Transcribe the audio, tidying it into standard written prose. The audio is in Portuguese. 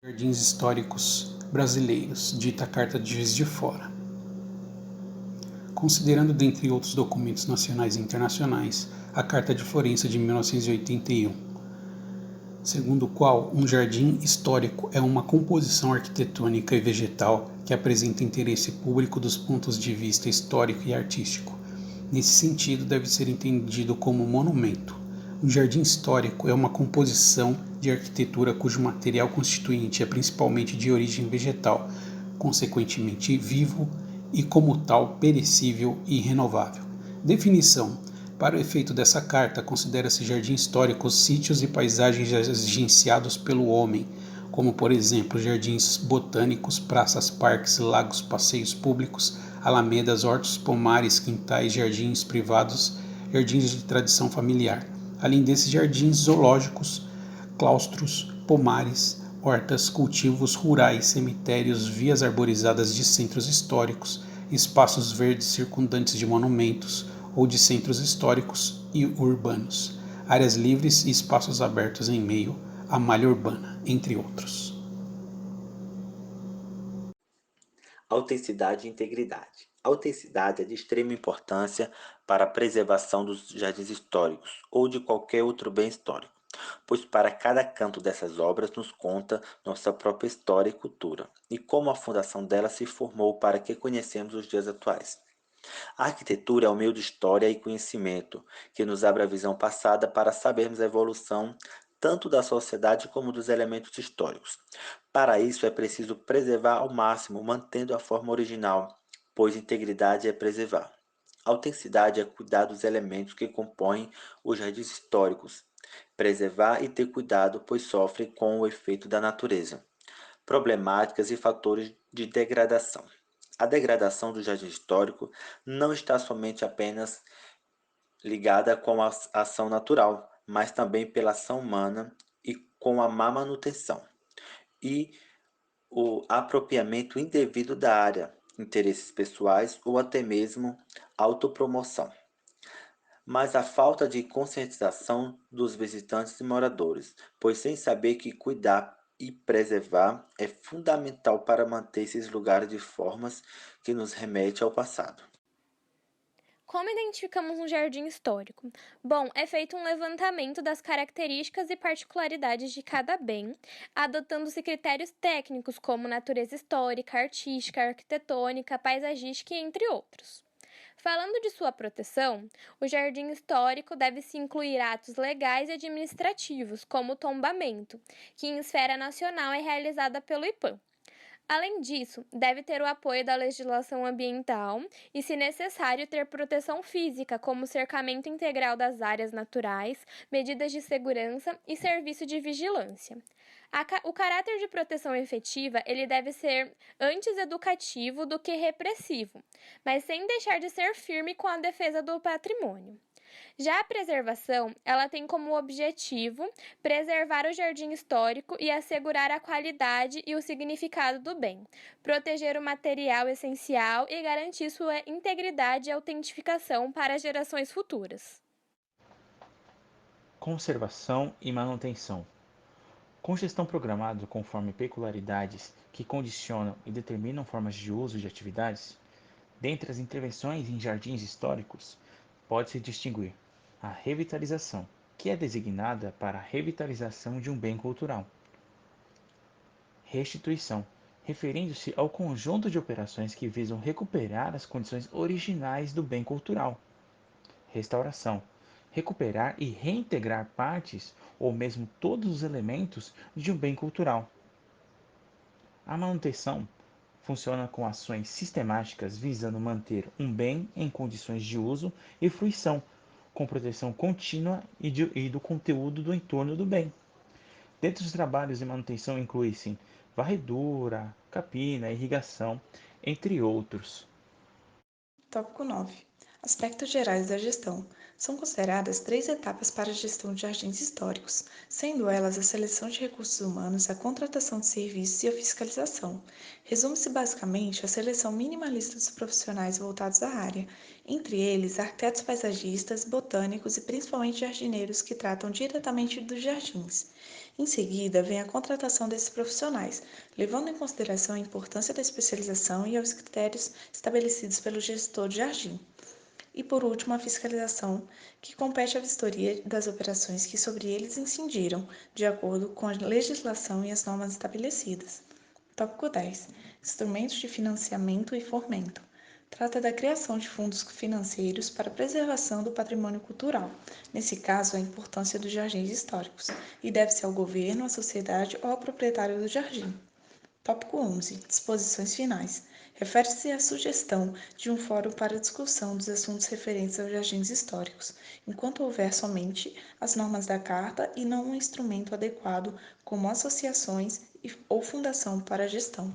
Jardins Históricos Brasileiros, dita Carta de Juiz de Fora. Considerando, dentre outros documentos nacionais e internacionais, a Carta de Florença de 1981, segundo o qual um jardim histórico é uma composição arquitetônica e vegetal que apresenta interesse público dos pontos de vista histórico e artístico. Nesse sentido, deve ser entendido como monumento. Um jardim histórico é uma composição de arquitetura cujo material constituinte é principalmente de origem vegetal, consequentemente vivo e, como tal, perecível e renovável. Definição: para o efeito dessa carta, considera-se jardim histórico os sítios e paisagens agenciados pelo homem, como por exemplo jardins botânicos, praças, parques, lagos, passeios públicos, alamedas, hortos, pomares, quintais, jardins privados, jardins de tradição familiar. Além desses jardins zoológicos, claustros, pomares, hortas, cultivos rurais, cemitérios, vias arborizadas de centros históricos, espaços verdes circundantes de monumentos ou de centros históricos e urbanos, áreas livres e espaços abertos em meio à malha urbana, entre outros. Autenticidade e integridade. A autenticidade é de extrema importância para a preservação dos jardins históricos ou de qualquer outro bem histórico, pois para cada canto dessas obras nos conta nossa própria história e cultura, e como a fundação dela se formou para que conhecemos os dias atuais. A arquitetura é o meio de história e conhecimento, que nos abre a visão passada para sabermos a evolução tanto da sociedade como dos elementos históricos. Para isso é preciso preservar ao máximo, mantendo a forma original, pois integridade é preservar. Autenticidade é cuidar dos elementos que compõem os jardins históricos. Preservar e ter cuidado, pois sofre com o efeito da natureza. Problemáticas e fatores de degradação. A degradação do jardim histórico não está somente apenas ligada com a ação natural, mas também pela ação humana e com a má manutenção e o apropriamento indevido da área, interesses pessoais ou até mesmo autopromoção. Mas a falta de conscientização dos visitantes e moradores, pois sem saber que cuidar e preservar é fundamental para manter esses lugares de formas que nos remete ao passado. Como identificamos um jardim histórico? Bom, é feito um levantamento das características e particularidades de cada bem, adotando-se critérios técnicos como natureza histórica, artística, arquitetônica, paisagística e entre outros. Falando de sua proteção, o jardim histórico deve-se incluir atos legais e administrativos, como o tombamento, que em esfera nacional é realizada pelo IPAM. Além disso, deve ter o apoio da legislação ambiental e, se necessário, ter proteção física, como cercamento integral das áreas naturais, medidas de segurança e serviço de vigilância. O caráter de proteção efetiva ele deve ser antes educativo do que repressivo, mas sem deixar de ser firme com a defesa do patrimônio. Já a preservação, ela tem como objetivo preservar o jardim histórico e assegurar a qualidade e o significado do bem, proteger o material essencial e garantir sua integridade e autentificação para gerações futuras. Conservação e manutenção. Com gestão programada conforme peculiaridades que condicionam e determinam formas de uso de atividades, dentre as intervenções em jardins históricos, pode-se distinguir a revitalização, que é designada para a revitalização de um bem cultural. Restituição, referindo-se ao conjunto de operações que visam recuperar as condições originais do bem cultural. Restauração, recuperar e reintegrar partes ou mesmo todos os elementos de um bem cultural. A manutenção funciona com ações sistemáticas visando manter um bem em condições de uso e fruição, com proteção contínua e do conteúdo do entorno do bem. Dentre os trabalhos de manutenção incluem-se varredura, capina, irrigação, entre outros. Tópico 9. Aspectos gerais da gestão. São consideradas 3 etapas para a gestão de jardins históricos, sendo elas a seleção de recursos humanos, a contratação de serviços e a fiscalização. Resume-se basicamente a seleção minimalista dos profissionais voltados à área, entre eles arquitetos paisagistas, botânicos e principalmente jardineiros que tratam diretamente dos jardins. Em seguida, vem a contratação desses profissionais, levando em consideração a importância da especialização e aos critérios estabelecidos pelo gestor de jardim. E, por último, a fiscalização, que compete à vistoria das operações que sobre eles incidiram, de acordo com a legislação e as normas estabelecidas. Tópico 10. Instrumentos de financiamento e fomento. Trata da criação de fundos financeiros para a preservação do patrimônio cultural, nesse caso, a importância dos jardins históricos, e deve-se ao governo, à sociedade ou ao proprietário do jardim. Tópico 11. Disposições finais. Refere-se à sugestão de um fórum para discussão dos assuntos referentes aos jardins históricos, enquanto houver somente as normas da Carta e não um instrumento adequado como associações ou fundação para a gestão.